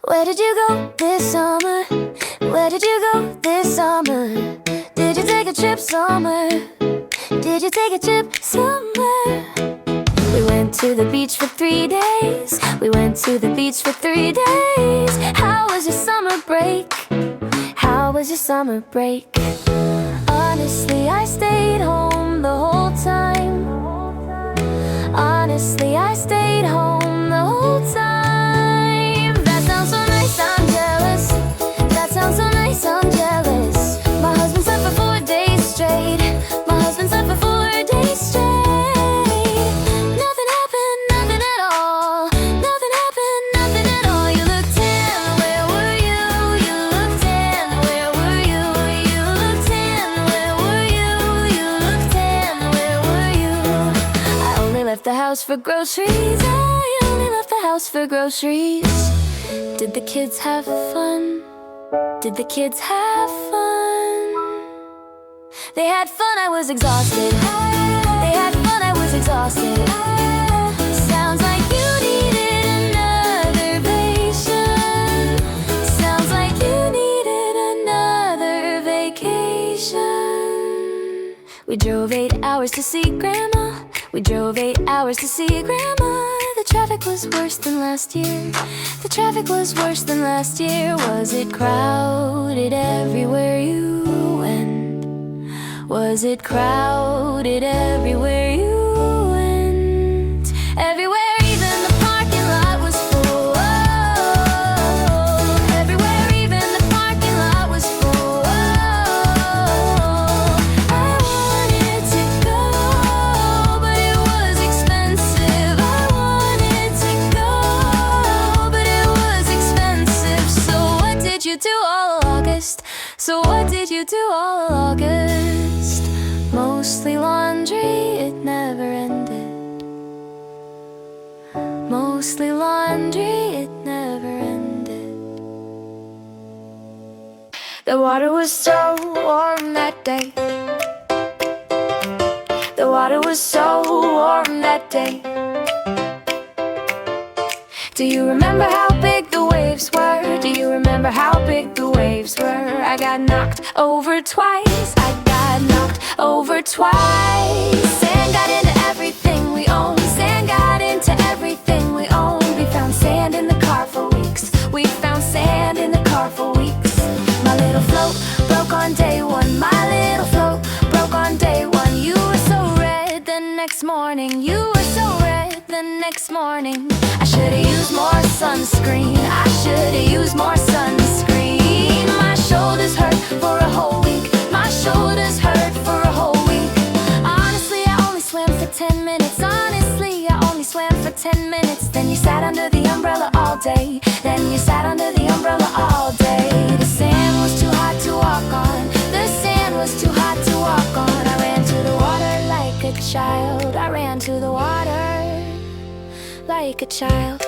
Where did you go this summer? Where did you go this summer? Did you take a trip somewhere? Did you take a trip somewhere? We went to the beach for 3 days. We went to the beach for 3 days. How was your summer break? How was your summer break? Honestly, I stayed home the whole time. Honestly, I stayed home the whole time. That sounds so nice, I'm jealous. That sounds so nice, I'm jealous. My husband slept for 4 days straight. My husband slept for 4 days straight. Nothing happened, nothing at all. Nothing happened, nothing at all. You look tan, where were you? You look tan, where were you? You look tan, where were you? You look tan, where were you? I only left the house for groceries. I only left the house for groceries. Did the kids have fun? Did the kids have fun? They had fun, I was exhausted. They had fun, I was exhausted. Sounds like you needed another vacation. Sounds like you needed another vacation. We drove 8 hours to see Grandma. We drove 8 hours to see Grandma. The traffic was worse than last year. The traffic was worse than last year. Was it crowded everywhere you went? Was it crowded everywhere you went? Everywhere, even the parking lot was full. Oh, everywhere, even the parking lot was full. Oh, I wanted to go, but it was expensive. I wanted to go, but it was expensive. So what did you do all August? So what did you do all August? Mostly laundry, it never ended. Mostly laundry, it never ended. The water was so warm that day. The water was so warm that day. Do you remember how big the waves were? Do you remember how big the waves were? I got knocked over twice. I got knocked over twice. Sand got into everything we own. Sand got into everything we own. We found sand in the car for weeks. We found sand in the car for weeks. My little float broke on day one. My little float broke on day one. You were so red the next morning. You were so red the next morning. I should've used more sunscreen. I should've used more sunscreen. My shoulders hurt for a whole week. My shoulders hurt for a whole week. Honestly, I only swam for 10 minutes. Honestly, I only swam for 10 minutes. Then you sat under the umbrella all day. Then you sat under the umbrella all day. The sand was too hot to walk on. The sand was too hot to walk on. I ran to the water like a child. I ran to the water like a child.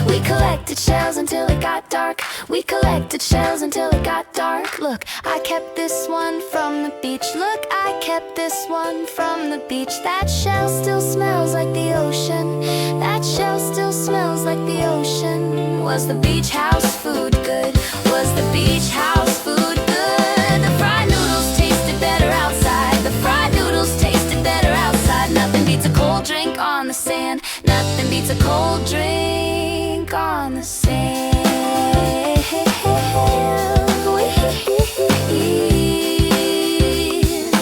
We collected shells until it got dark. We collected shells until it got dark. Look, I kept this one from the beach. Look, I kept this one from the beach. That shell still smells like the ocean. That shell still smells like the ocean. Was the beach house food good? Was the beach house food good? The fried noodles tasted better outside. The fried noodles tasted better outside. Nothing beats a cold drink on the sand. Nothing beats a cold drink on the sand.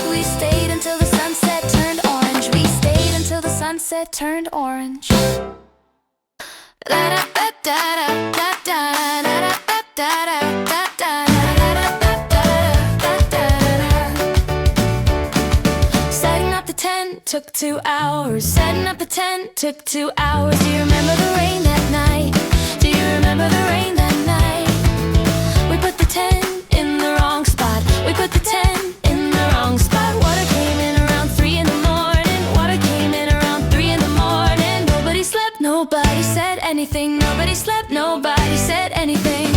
We stayed until the sunset turned orange. We stayed until the sunset turned orange. Setting up the tent took 2 hours. Setting up the tent took 2 hours. Do you remember the rain that night? Do you remember the rain that night? We put the tent in the wrong spot. We put the tent in the wrong spot. Water came in around 3 in the morning. Water came in around 3 in the morning. Nobody slept, nobody said anything. Nobody slept, nobody said anything.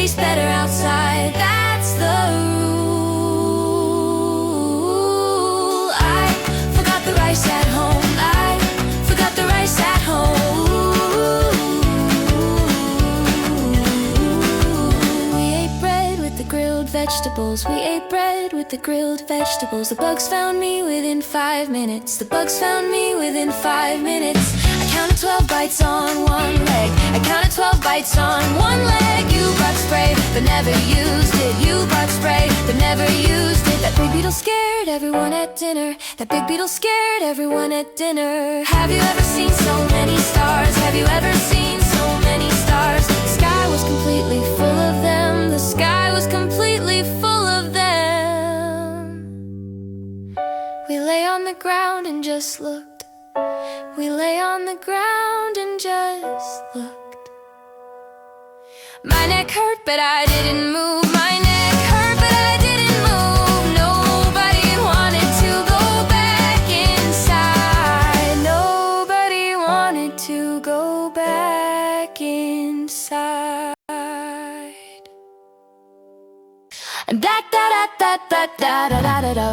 tastes better outside, that's the rule. I forgot the rice at home, I forgot the rice at home. We ate bread with the grilled vegetables, we ate bread with the grilled vegetables. The bugs found me within 5 minutes, the bugs found me within 5 minutes. I counted 12 bites on one leg, I counted 12 bites on one leg. You brought spray, but never used it, you brought spray, but never used it. That big beetle scared everyone at dinner, that big beetle scared everyone at dinner. Have you ever seen so many stars, have you ever seen so many stars? The sky was completely full of them, the sky was completely full of them. We lay on the ground and just looked, we lay on the ground and just looked. My neck hurt but I didn't move, my neck hurt but I didn't move. Nobody wanted to go back inside, nobody wanted to go back inside. Da da da da da da da da da da.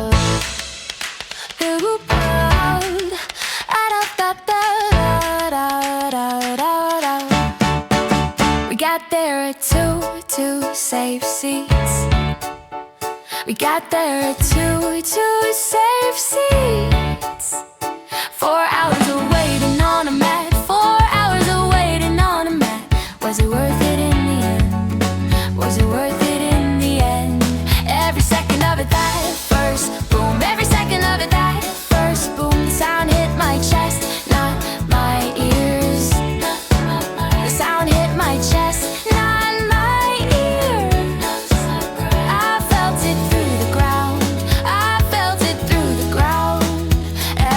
We got there at two safe seats. We got there at two safe seats. 4 hours of waiting on a mat, 4 hours of waiting on a mat. Was it worth it in the end? Was it worth it in the end? Every second of it, that first boom, every second of it, that first boom. The sound hit my chest, not my ears. The sound hit my chest, not my ears. I felt it through the ground, I felt it through the ground.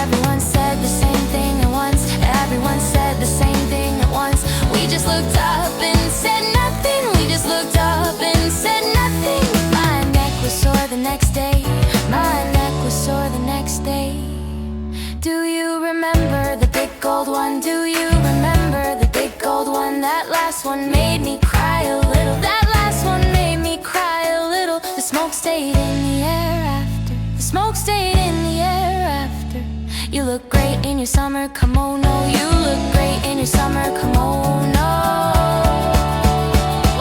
Everyone said the same thing at once, everyone said the same thing at once. We just looked up and said nothing, we just looked up and said nothing. My neck was sore the next day, my neck was sore the next day. Do you remember the big gold one? Do you remember the big gold one? That last one made me cry a little, that last one made me cry a little. The smoke stayed in the air after, the smoke stayed in the air after. You look great in your summer kimono, you look great in your summer kimono.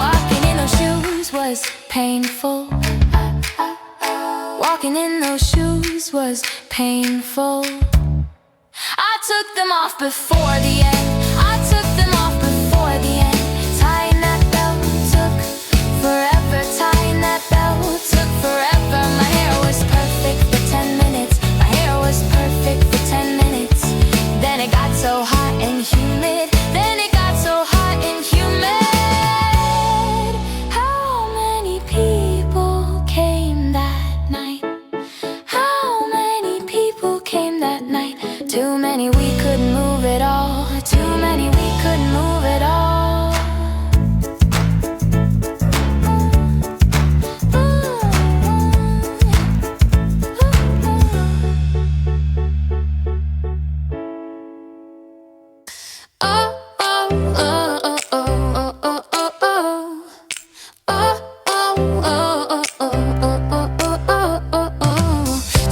Walking in those shoes was painful, walking in those shoes was painful. I took them off before the end, I took them off before the end. Tying that belt took forever, tying that belt took forever. My hair was perfect for 10 minutes, my hair was perfect for 10 minutes. Then it got so hot and humid, then it got so hot and humid. How many people came that night? How many people came that night? Too many, we couldn't move at all, too many, we couldn't move at all.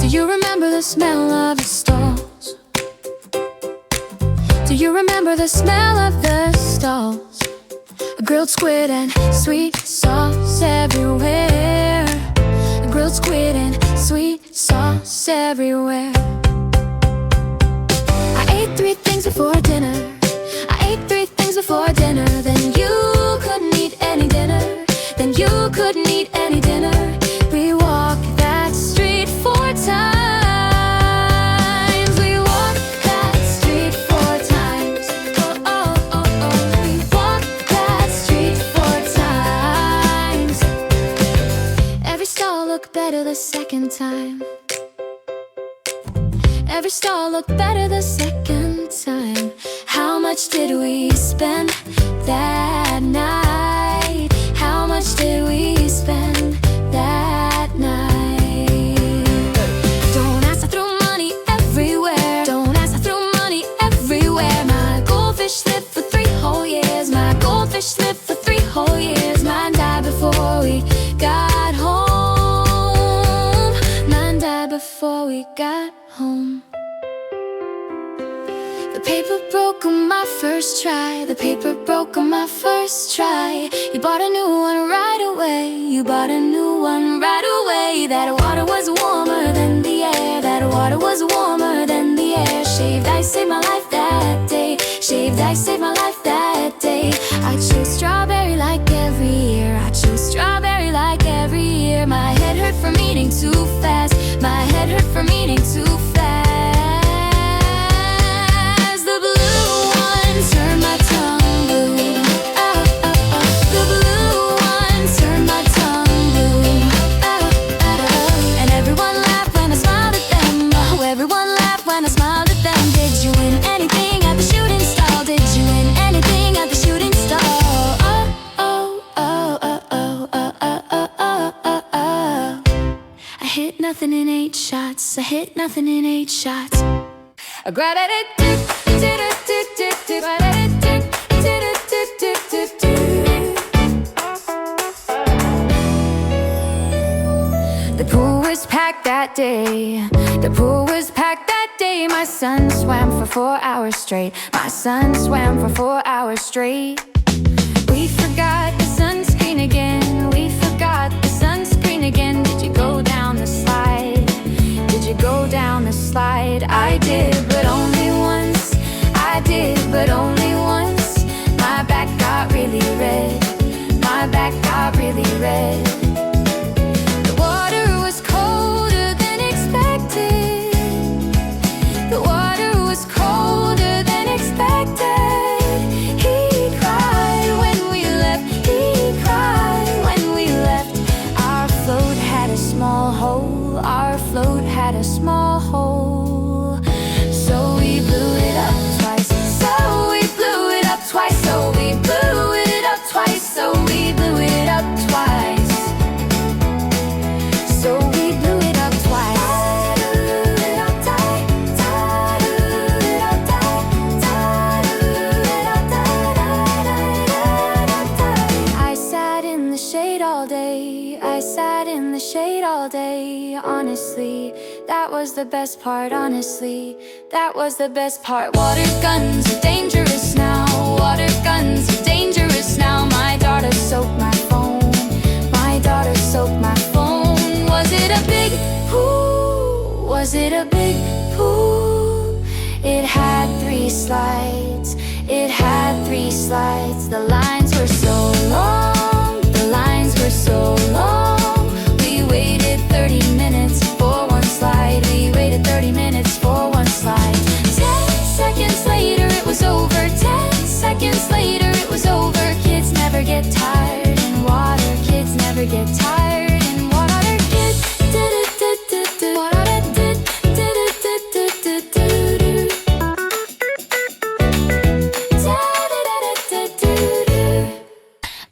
Do you remember the smell of the stalls? Do you remember the smell of the stalls? Grilled squid and sweet sauce everywhere. Grilled squid and sweet sauce everywhere. I ate 3 things before dinner, I ate 3 things before dinner. Then you couldn't eat any dinner, then you couldn't eat any dinner. We walked that street 4 times, we walked that street 4 times. Oh, oh, oh, oh. We walked that street 4 times. Every stall looked better the second time, every stall looked better the second time. How much did we spend that night? How much did we spend that night? Don't ask, I threw money everywhere, don't ask, I threw money everywhere. My goldfish lived for 3 whole years, my goldfish lived for 3 whole years. Mine died before we got home. The paper broke on my first try. The paper broke on my first try. You bought a new one right away. You bought a new one right away. That water was warmer than the air. That water was warmer than the air. Shaved ice saved my life that day. Shaved ice saved my life that day. I chose strawberry like every year. I chose strawberry like every year. My head hurt from eating too fast. My head hurt from eating too fast. The blue one turned my tongue blue. Oh, oh, oh. The blue one turned my tongue blue. Oh, oh, oh. And everyone laughed when I smiled at them. Oh, everyone laughed when I smiled at them. Did you win anything at the shooting star? Did you win anything at the shooting star? Oh, oh, oh, oh, oh, oh, oh, oh, oh, oh, oh. I hit nothing in 8 shots. I hit nothing in 8 shots. The pool was packed that day. The pool was packed that day. My son swam for 4 hours straight. My son swam for 4 hours straight. We forgot the sunscreen again. We forgot the sunscreen again. Did you go down the slide? Did you go down the slide? I did, but only once. I did, but only once. My back got really red. My back got really red. The water was colder than expected. The water was colder than expected. He cried when we left. He cried when we left. Our float had a small hole. Our float had a small hole. So we blew it up twice. So we blew it up twice. So we blew it up twice. So we blew it up twice. So we blew it up twice. I sat in the shade all day. I sat in the shade all day. Honestly, that was the best part. Honestly, that was the best part. Water guns are dangerous now. Water guns are dangerous now. My daughter soaked my phone. My daughter soaked my phone. Was it a big pool? Was it a big pool? It had 3 slides. It had 3 slides. The lines were so long. The lines were so long. We waited 30 minutes for one slide. We waited 30 minutes for one slide. 10 seconds later it was over. 10 seconds later it was over. Kids never get tired in water. Kids never get tired in water. Kids water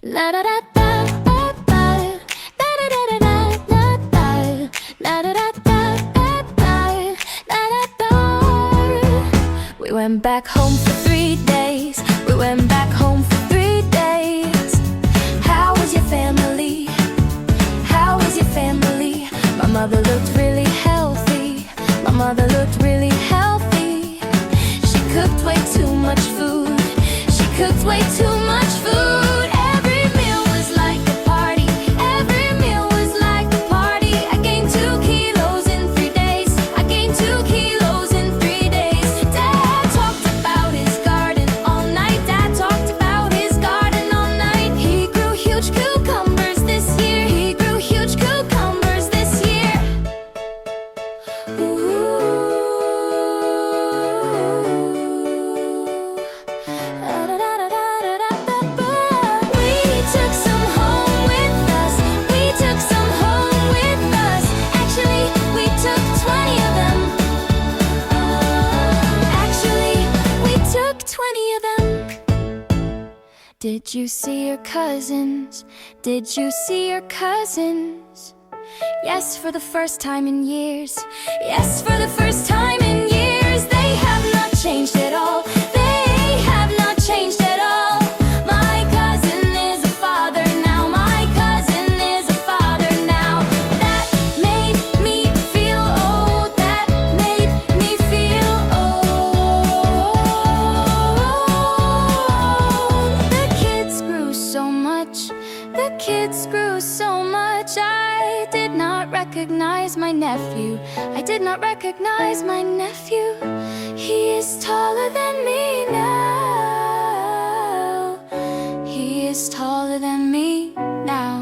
la da da da ba ba da da da da da da la da da da ba ba da da da. We went back home for 3 days. We went back home for 3 days. How was your family? How was your family? My mother looked really healthy. My mother looked really healthy. She cooked way too much food. She cooked way too much food. Every meal was like a party. Every meal was like a party. I gained 2 kilos in 3 days. I gained 2 kilos in 3 days. Dad talked about his garden all night. Dad talked about his garden all night. He grew huge cucumbers this year. He grew huge cucumbers this year. Ooh. We took some home with us. We took some home with us. Actually, we took 20 of them. Actually, we took 20 of them. Did you see your cousins? Did you see your cousins? Yes, for the first time in years. Yes, for the first time in years. They have not changed at all. They have not changed at all. My cousin is a father now. My cousin is a father now. That made me feel old. That knew so much. I did not recognize my nephew. I did not recognize my nephew. He is taller than me now. He is taller than me now.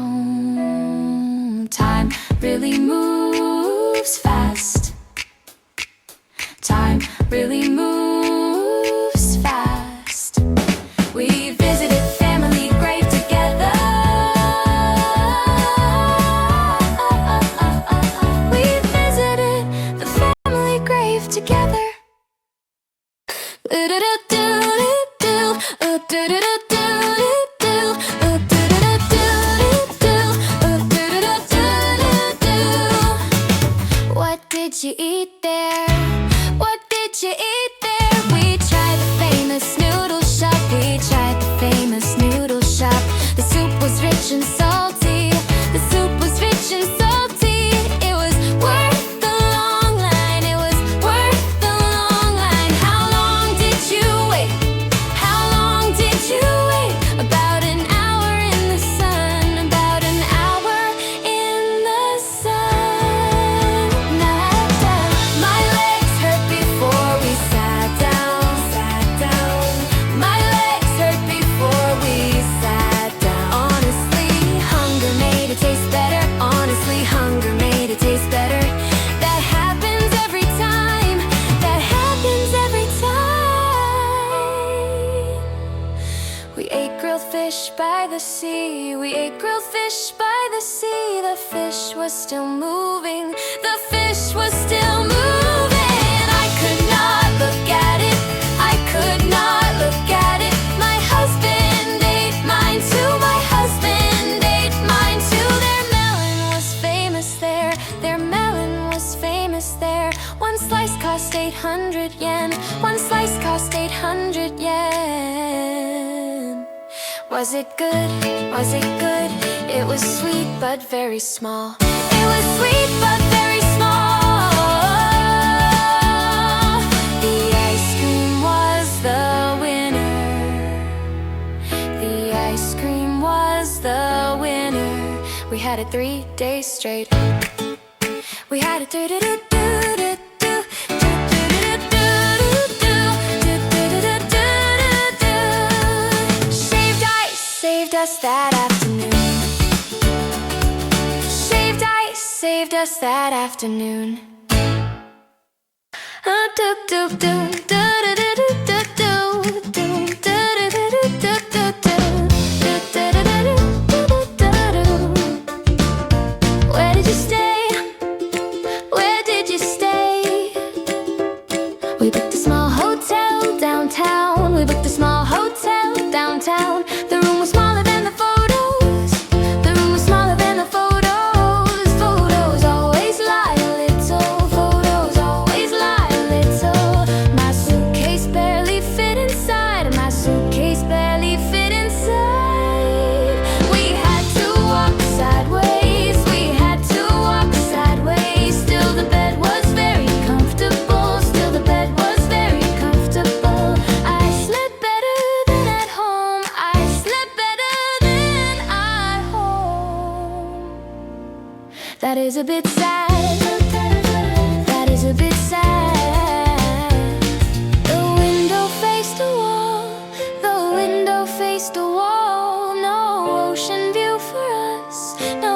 Time really moves fast. Time really moves fast. We visited family grave together. We visited the family grave together. What did you eat there? What did you eat there? We tried the famous noodle shop. We tried the famous noodle shop. The soup was rich and salty. The soup was rich and salty. It was worth the long line. It was worth the long line. How long did you wait? How long did you wait? About an hour in the sun. About an hour in the sun. My legs hurt before we sat down. My legs hurt before we sat down. Honestly, hunger made it taste better. Honestly, hunger made it taste better. That happens every time. That happens every time. We ate grilled fish by the sea. We ate grilled fish by the sea. The fish was still moving. The fish was still moving. I could not look at it. I could not look at it. My husband ate mine too. My husband ate mine too. Their melon was famous there. Their melon was famous there. One slice cost 800 yen. One slice cost 800 yen. Was it good? Was it good? It was sweet but very small. It was sweet but very small. The ice cream was the winner. The ice cream was the winner. We had it 3 days straight. We had it Shaved ice saved us that afternoon. Shaved ice saved us that afternoon. Where did you stay? Where did you stay? We booked a small hotel downtown. We booked a small hotel downtown. The room was smaller than the photos. The room was smaller than the photos. Photos always lie a little. Photos always lie a little. My suitcase barely fit inside. My suitcase barely fit inside. We had to walk sideways. We had to walk sideways. Still the bed was very comfortable. Still the bed was very comfortable. I slept better than at home. I slept better than at home. That is a bit sad. That is a bit sad. The window faced a wall. The window faced a wall. No ocean view for us. No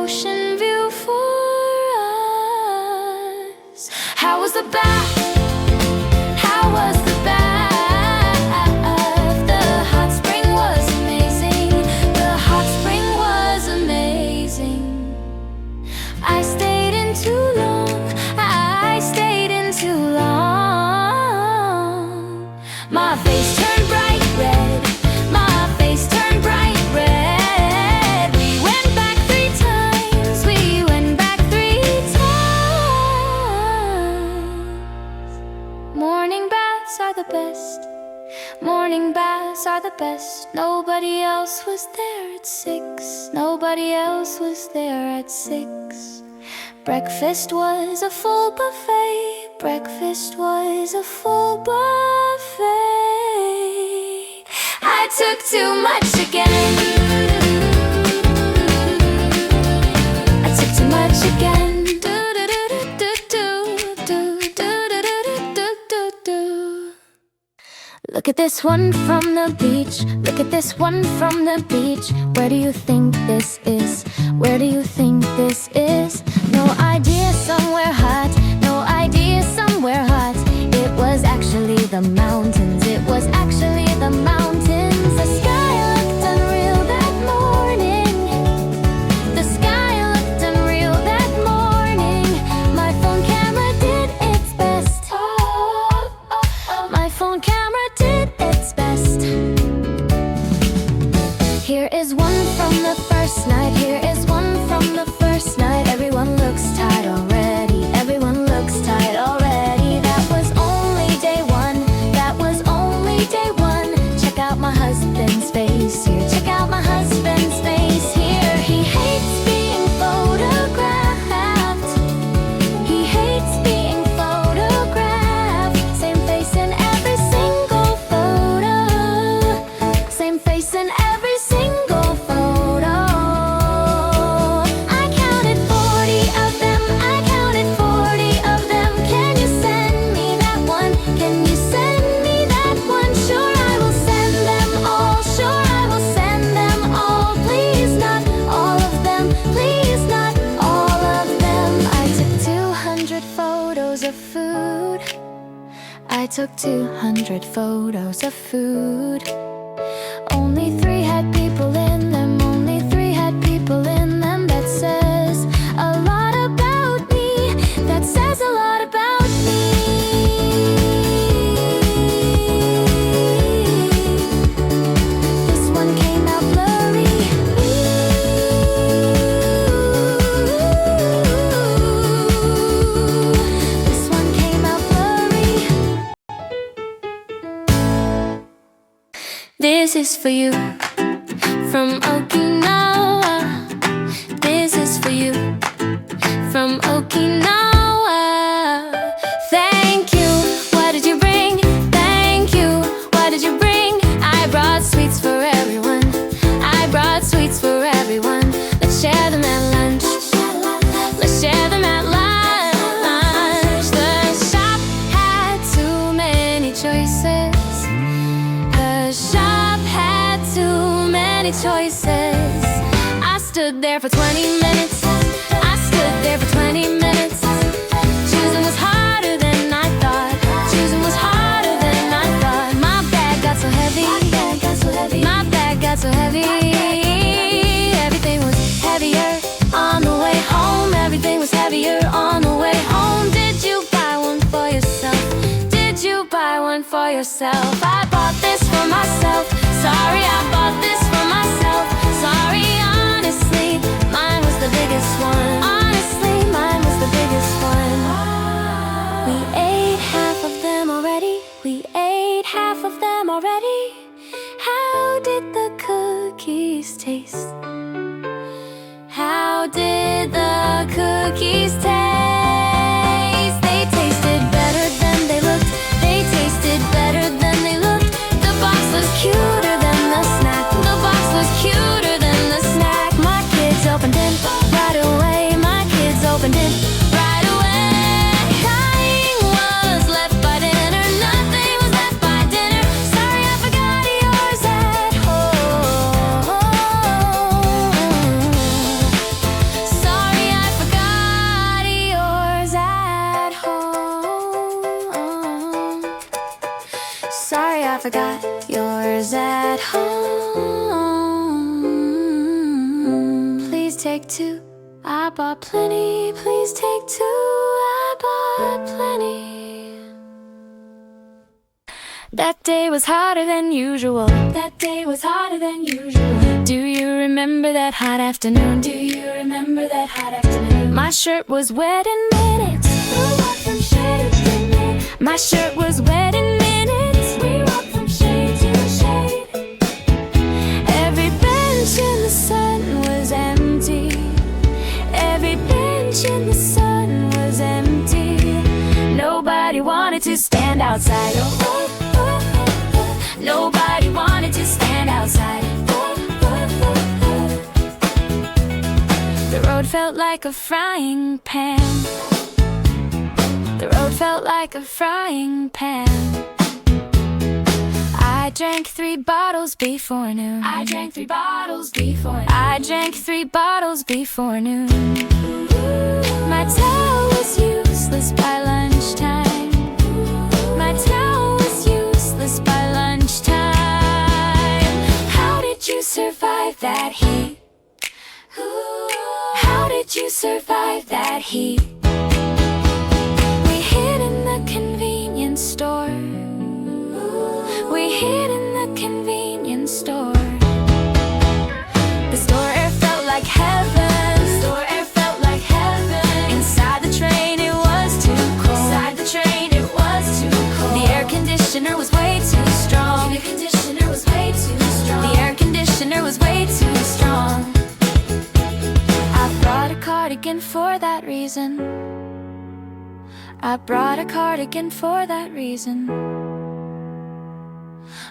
ocean view for us. How was the bath? How was the bath? The hot spring was amazing. The hot spring was amazing. I stayed in too long. I stayed in too long. My face turned bright red. My face turned bright red. We went back 3 times. We went back 3 times. Morning baths are the best. Morning baths are the best. Nobody else was there at 6. Nobody else was there at 6. Breakfast was a full buffet. Breakfast was a full buffet. I took too much again. Look at this one from the beach. Look at this one from the beach. Where do you think this is? Where do you think this is? No idea, somewhere hot. No idea, somewhere hot. It was actually the mountains. It was actually the mountains. The sky looked unreal that morning. The sky looked unreal that morning. My phone camera did its best. My phone camera did its best. Here is one from the first night. Here is one from the first night. Everyone looks tired already. Everyone looks tired already. That was only day one. That was only day one. Check out my husband's face here. Check out my husband's face here. He hates being photographed. He hates being photographed. Same face in every single photo. Same face in every single photo. I counted 40 of them. I counted 40 of them. Can you send me that one? Can you send me that one? Sure, I will send them all. Sure, I will send them all. Please, not all of them. Please, not all of them. I took 200 photos of food. I took 200 photos of food. Only 3 had people in them. Only 3 had people in them. That says a lot about me. That says a lot about me. This one came out blurry. This one came out blurry. This is for you from Okinawa. This is for you from Okinawa. Thank you. What did you bring? Thank you. What did you bring? I brought sweets for everyone. I brought sweets for everyone. Let's share them at lunch. Let's share them at lunch. The shop had too many choices. The shop had too many choices. I stood there for 20 minutes. I stood there for 20 minutes. Choosing was harder than I thought. Choosing was harder than I thought. My bag got so heavy. My bag got so heavy. Everything was heavier on the way home. Everything was heavier on the way home. Did you buy one for yourself? Did you buy one for yourself? I bought this for myself. Sorry, I bought this for myself. Sorry, honestly, mine was the biggest one. Honestly, mine was the biggest one. We ate half of them already. We ate half of them already. How did the cookies taste? How did the cookies taste? They tasted better than they looked. They tasted better than they looked. The box was cuter than the snack. The box was cuter than the snack. My kids opened it right away. My kids opened it right away. Nothing was left by dinner. Nothing was left by dinner. Sorry, I forgot yours at home. Sorry, I forgot yours at home. Sorry, I forgot yours at home. Please take 2. I bought plenty. Please take 2. I bought plenty. That day was hotter than usual. That day was hotter than usual. Do you remember that hot afternoon? Do you remember that hot afternoon? My shirt was wet in minutes. We walked from shade to shade. My shirt was wet in minutes. We walked from shade to shade. Every bench in the sun was empty. Every bench in the sun was empty. Nobody wanted to stand outside. Nobody wanted to stand outside. The road felt like a frying pan. The road felt like a frying pan. I drank 3 bottles before noon. I drank 3 bottles before noon. I drank 3 bottles before noon. My towel was useless by lunchtime. My towel was useless by lunchtime. How did you survive that heat? How did you survive that heat? We hid in the convenience store. We hid in the convenience store. The store air felt like heaven. The store air felt like heaven. Inside the train it was too cold. Inside the train it was too cold. The air conditioner was way too strong. The air conditioner was way too strong. The air conditioner was way too strong. I brought a cardigan for that reason. I brought a cardigan for that reason.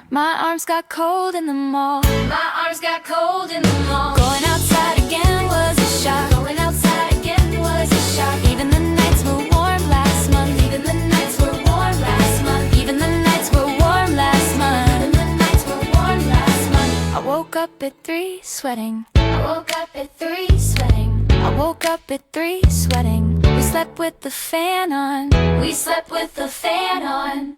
My arms got cold in the mall. My arms got cold in the mall. Going outside again was a shock. Going outside again was a shock. Even the nights were warm last month. Even the nights were warm last month. Even the nights were warm last month. Even the nights were warm last month. I woke up at 3 sweating. I woke up at 3 sweating. I woke up at 3 sweating. We slept with the fan on. We slept with the fan on.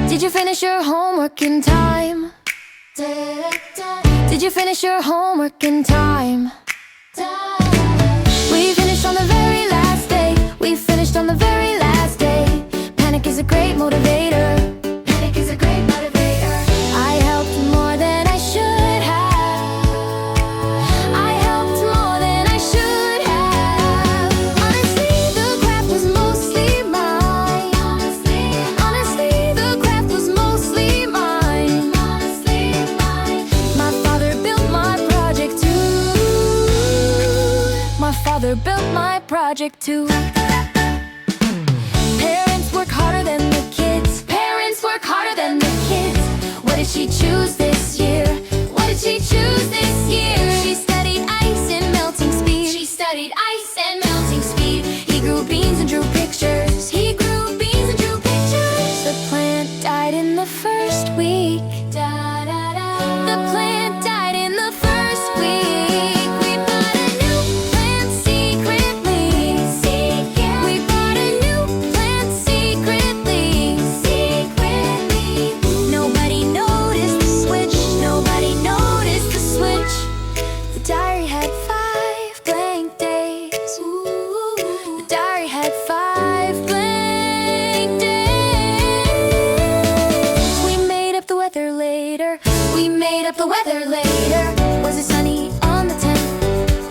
Did you finish your homework in time? Did you finish your homework in time? We finished on the very last day. We finished on the very last day. Panic is a great motivator. Panic is a great motivator. I helped more than I should have. I helped more than I should have. Honestly, the craft was mostly mine. Honestly, the craft was mostly mine. My father built my project too. My father built my project too. Parents work harder than the kids. Parents work harder than the kids. What did she choose this year? What did she choose this year? She studied ice and melting speed. She studied ice and melting speed. He grew beans and drew pictures. He grew beans and drew pictures. The plant died in the first week. The plant died in the first week. We bought a new plant secretly. We bought a new plant secretly. Nobody noticed the switch. Nobody noticed the switch. The diary had 5 blank days. The diary had 5 blank days. We made up the weather later. We made up the weather later. Was it sunny on the 10th?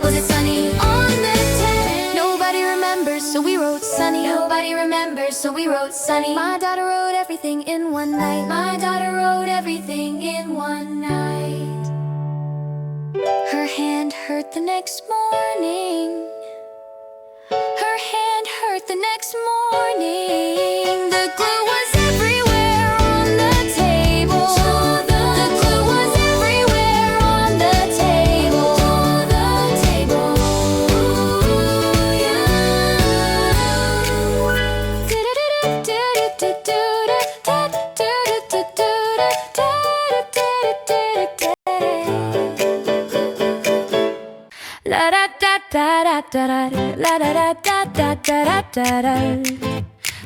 Was it sunny on the 10th? Nobody remembers, so we wrote sunny. Nobody remembers, so we wrote sunny. My daughter wrote everything in one night. My daughter wrote everything in one night. Her hand hurt the next morning. Her hand hurt the next morning. The glue was everywhere on the table. The glue was everywhere on the table. La da da da da da da, la da da da da da da da,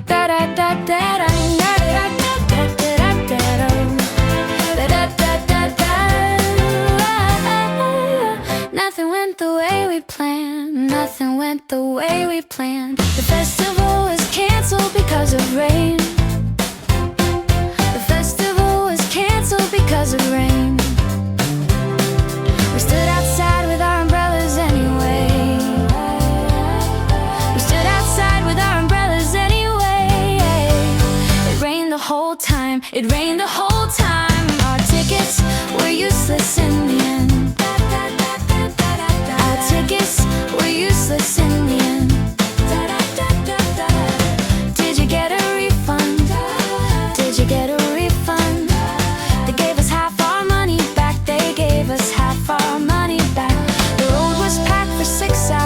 da da da da da, la da da da da da da da. Nothing went the way we planned. Nothing went the way we planned. The festival was canceled because of rain. The festival was canceled because of rain. We stood outside with our umbrellas anyway. We stood outside with our umbrellas anyway. It rained the whole time. It rained the whole time. Our tickets were useless in the end. Our tickets were useless in the end. Did you get a refund? Did you get a refund? They gave us half our money back. They gave us half our money back. The road was packed for 6 hours.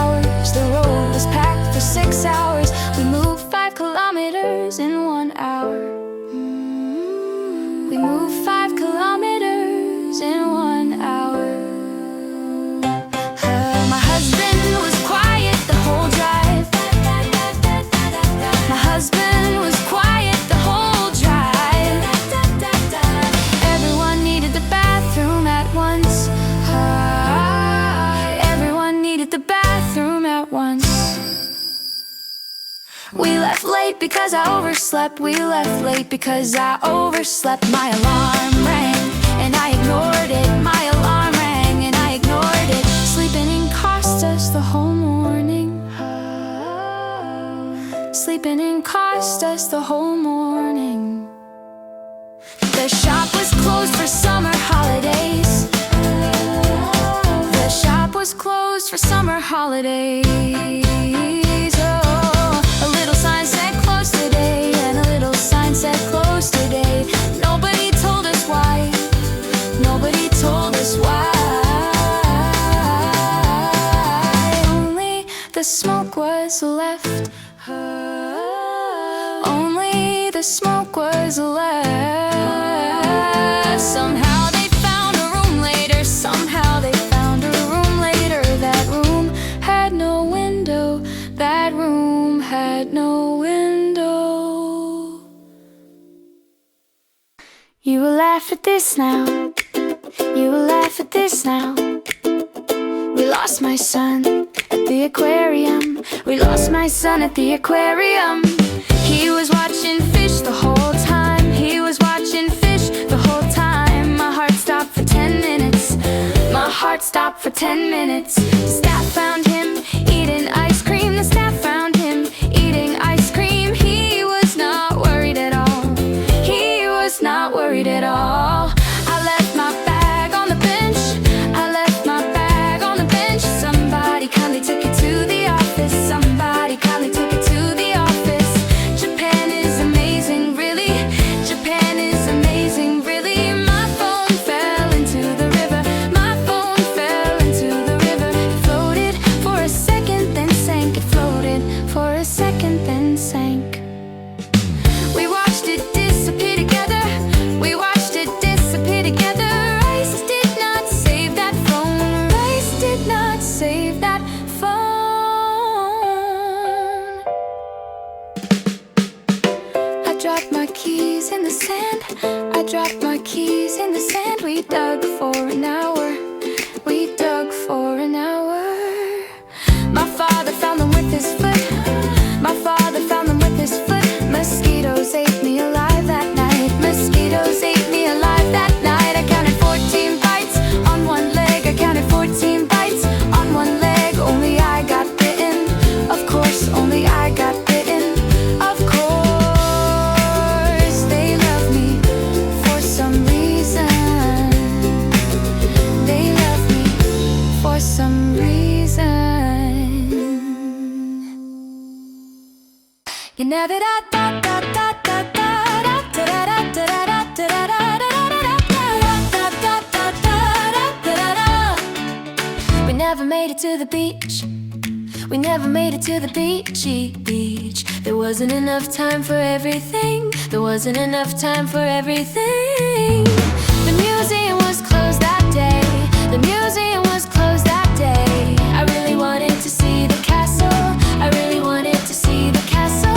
because I overslept. We left late because I overslept. My alarm rang and I ignored it. My alarm rang and I ignored it. Sleeping in cost us the whole morning. Sleeping in cost us the whole morning. The shop was closed for summer holidays. The shop was closed for summer holidays. Oh, a little sign said closed today, and a little sign said closed today. Nobody told us why. Nobody told us why. Only the smoke was left. Only the smoke was left. Somehow they found a room later. Somehow they found a room later. That room had no window. That room had no window. You will laugh at this now. You will laugh at this now. We lost my son at the aquarium. We lost my son at the aquarium. He was watching fish the whole time. He was watching fish the whole time. My heart stopped for 10 minutes. My heart stopped for 10 minutes. The staff found him eating ice cream. The staff found him eating ice cream. He was not worried at all. He was not worried at all. I left my bag on the bench. I left my bag on the bench. Somebody kindly took it to the office. Somebody kindly took it to the office. Japan is amazing, really. Japan is amazing, really. My phone fell into the river. My phone fell into the river. It floated for a second, then sank. It floated for a second, then sank. We watched it disappear together. We watched it disappear together. Rice did not save that phone. Rice did not save that phone. I dropped my keys in the sand. I dropped my keys in the sand. We dug for an hour. We dug for an hour. My father found them with his foot. My father found them with his foot. Mosquitoes ate me alive that night. Mosquitoes ate me alive that night. I counted 14 bites on one leg. I counted 14 bites on one leg. Only I got bitten. Of course, only I got bitten. Of course, they love me for some reason. They love me for some reason. You never da da da da da da da da da da da da. We never made it to the beach. We never made it to the beach. There wasn't enough time for everything. There wasn't enough time for everything. The museum was closed that day. The museum was closed that day. I really wanted to see the castle. I really wanted to see the castle.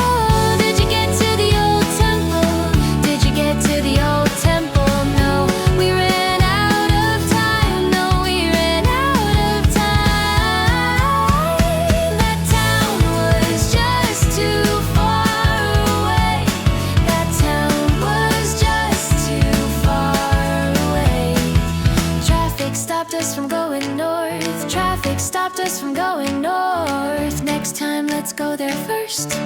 Did you get to the old temple? Did you get to the old temple? No, we ran out of time. No, we ran out of time. That town was just too far away. That town was just too far away. Traffic stopped us from going north. Traffic stopped us from going north. Next time, let's go there first.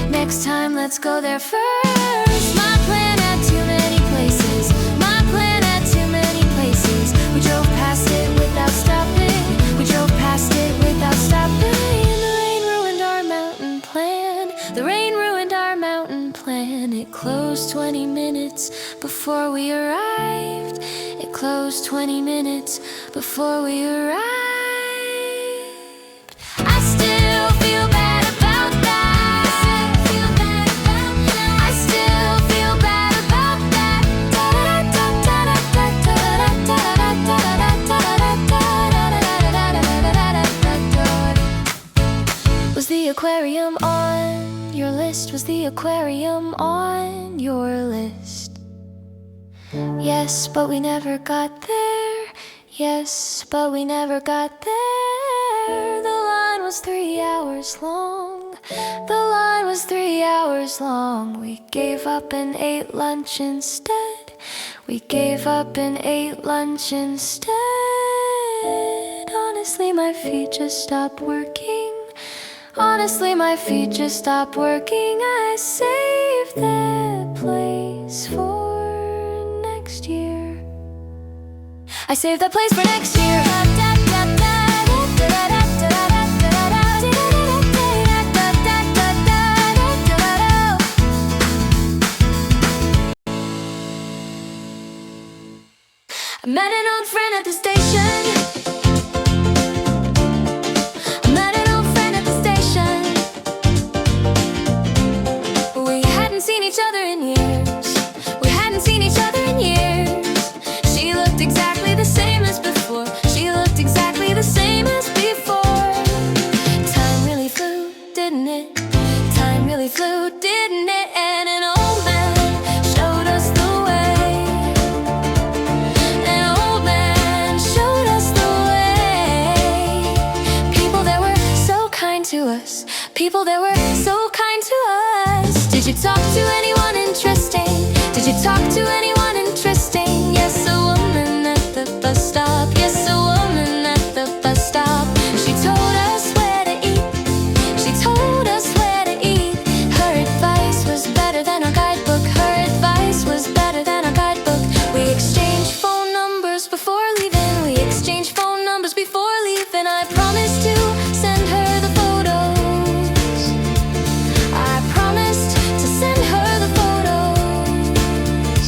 Next time, let's go there first. My plan had too many places. My plan had too many places. We drove past it without stopping. We drove past it without stopping. The rain ruined our mountain plan. The rain ruined our mountain plan. It closed 20 minutes before we arrived. It closed 20 minutes before we arrived. I still feel bad about that. I still feel bad about that. Was the aquarium on your list? Was the aquarium on your list? Yes, but we never got there. Yes, but we never got there. The line was 3 hours long. The line was 3 hours long. We gave up and ate lunch instead. We gave up and ate lunch instead. Honestly, my feet just stopped working. Honestly, my feet just stopped working. I saved that place for next year. I saved that place for next year. I met an old friend at the station. I met an old friend at the station. We hadn't seen each other in years. We hadn't seen each other in years. She looked exactly the same as before. She looked exactly the same as before. Time really flew, didn't it? Time really flew, didn't it? And an old man showed us the way. An old man showed us the way. People that were so kind to us. People that were so kind to us. Did you talk to anyone interesting? Did you talk to anyone interesting? Yes, a woman at the bus stop. Yes, a woman at the bus stop. She told us where to eat. She told us where to eat. Her advice was better than our guidebook. Her advice was better than our guidebook. We exchanged phone numbers before leaving. We exchanged phone numbers before leaving. I promised to send her the photos. I promised to send her the photos.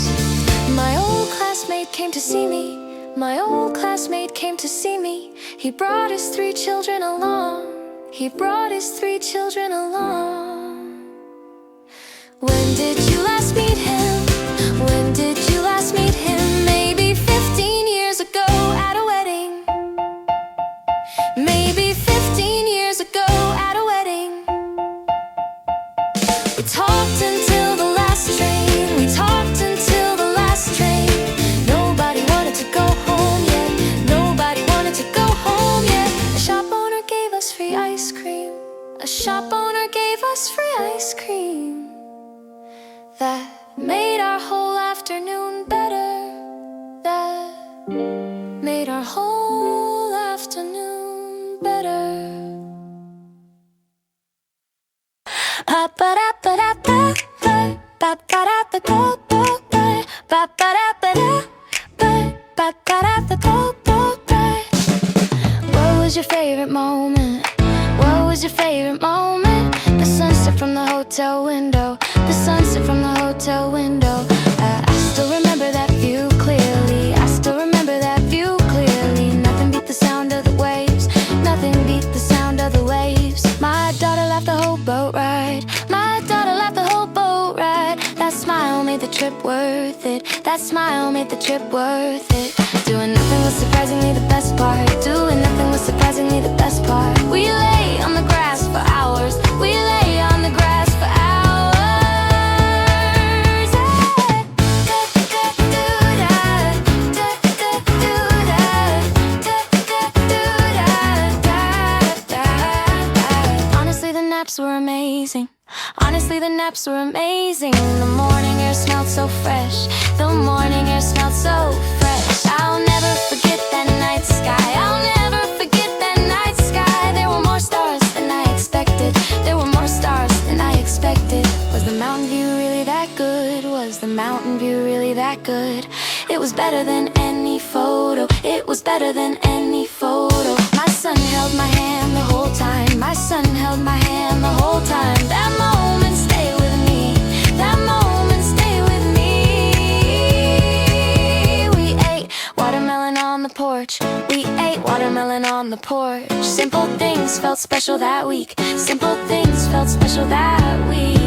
My old classmate came to see me. My old classmate came to see me. He brought his 3 children along. He brought his 3 children along. When did you last meet him? When did you last meet him? Maybe 15 years ago at a wedding. Maybe 15 years ago at a wedding. We talked until the last train. We talked until the last train. Nobody wanted to go home yet. Nobody wanted to go home yet. A shop owner gave us free ice cream. A shop owner gave us free ice cream. That made our whole afternoon better. That made our whole afternoon better. What was your favorite moment? What was your favorite moment? The sunset from the hotel window. The sunset from the hotel window. I still remember that view clearly. I still remember that view clearly. Nothing beat the sound of the waves. Nothing beat the sound of the waves. My daughter laughed the whole boat ride. My daughter laughed the whole boat ride. That smile made the trip worth it. That smile made the trip worth it. Doing nothing was surprisingly the best part. Doing nothing was surprisingly the best part. We lay on the grass for hours. We lay on the grass for hours. Honestly, the naps were amazing. Honestly, the naps were amazing. The morning air smelled so fresh. The morning air smelled so fresh. I'll never forget that night sky. I'll never forget that night sky. There were more stars than I expected. There were more stars than I expected. Was the mountain view really that good? Was the mountain view really that good? It was better than any photo. It was better than any photo. My son held my hand the whole time. My son held my hand the whole time. That moment stay with me. That moment stay with me. We ate watermelon on the porch. We ate watermelon on the porch. Simple things felt special that week. Simple things felt special that week.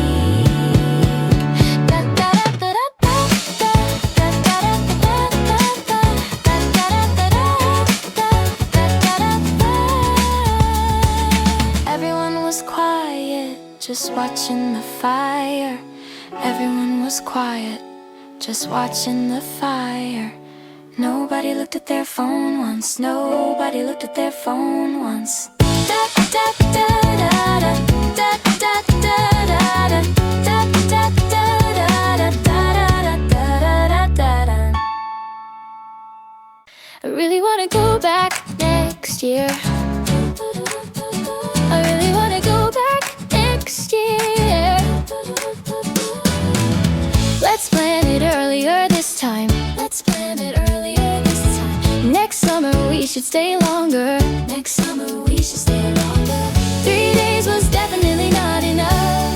Everyone was quiet, just watching the fire. Everyone was quiet, just watching the fire. Nobody looked at their phone once. Nobody looked at their phone once. Da, da, da, da, da, da, da. I really wanna go back next year. I really wanna go back next year. Let's plan it earlier this time. Let's plan it earlier this time. Next summer we should stay longer. Next summer we should stay longer. 3 days was definitely not enough.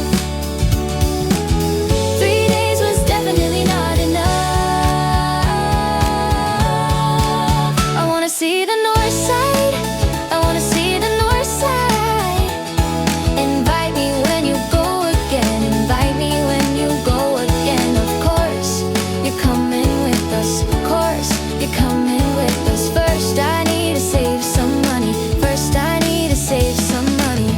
3 days was definitely not enough. I wanna see the north side. I wanna see the north side. Invite me when you go again. Invite me when you go again. Of course, you're coming with us. Of course, you're coming with us. First, I need to save some money. First, I need to save some money.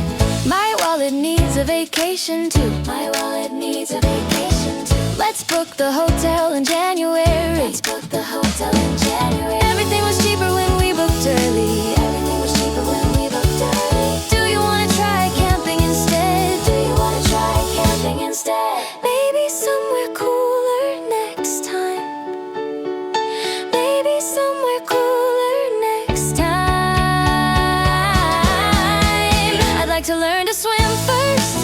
My wallet needs a vacation too. My wallet needs a vacation too. Let's book the hotel in January. Let's book the hotel in January. Everything was cheaper when we booked early. Everything was cheaper when we booked early. Do you wanna try camping instead? Do you wanna try camping instead? Maybe somewhere cooler next time. Maybe somewhere cooler next time. I'd like to learn to swim first.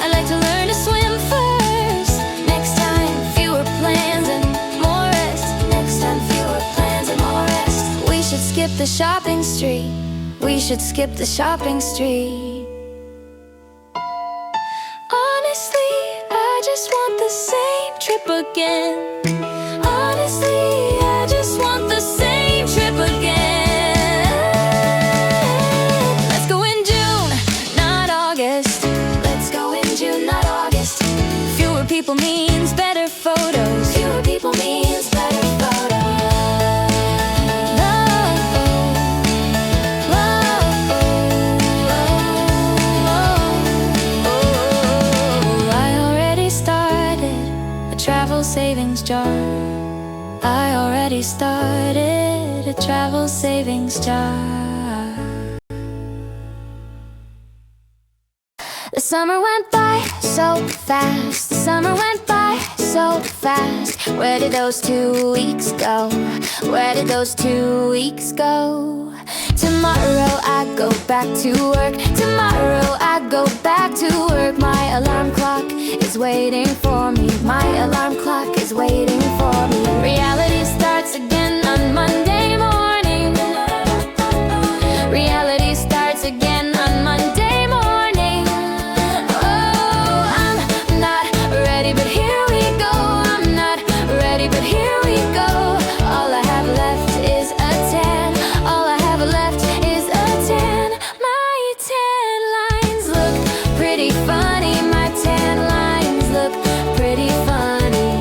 I'd like to learn to swim first. Next time, fewer plans and more rest. Next time, fewer plans and more rest. We should skip the shopping street. We should skip the shopping street. Honestly, I just want the same trip again. Honestly, I just want the same trip again. Let's go in June, not August. Let's go in June, not August. Fewer people means better photos. Fewer people means better photos. I already started a travel savings jar. I already started a travel savings jar. The summer went by so fast. The summer went by so fast. Where did those 2 weeks go? Where did those 2 weeks go? Tomorrow I go back to work. Tomorrow I go back to work. My alarm clock is waiting for me. My alarm clock is waiting for me. Reality starts again on Monday morning. Reality starts again on Monday morning. Oh, I'm not ready, but here we go. I'm not ready, but here we go. All I have left is a tan. All I have left is a tan. My tan lines look pretty funny. My tan lines look pretty funny.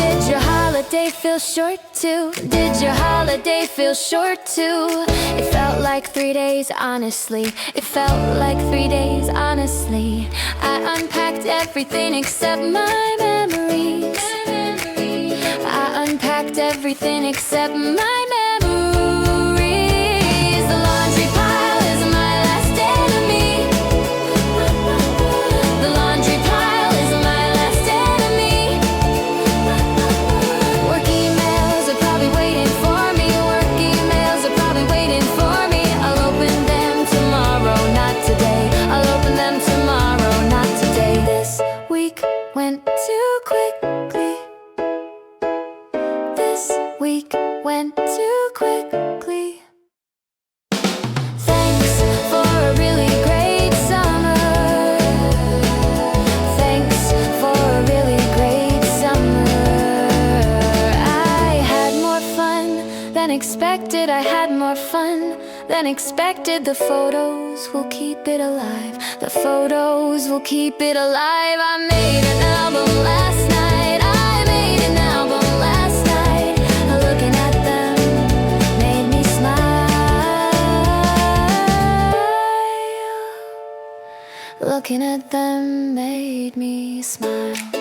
Did your holiday feel short too? Did your holiday feel short too? It felt like 3 days, honestly. It felt like 3 days, honestly. I unpacked everything except my memories. I unpacked everything except my memories. The laundry pile is my last enemy. The laundry pile is my last enemy. Work emails are probably waiting for me. Work emails are probably waiting for me. I'll open them tomorrow, not today. I'll open them tomorrow, not today. This week went too quickly. This week went too quickly. Thanks for a really great summer. Thanks for a really great summer. I had more fun than expected. I had more fun than expected. The photos will keep it alive. The photos will keep it alive. I made an album last night. I made an album last night. Looking at them made me smile. Looking at them made me smile.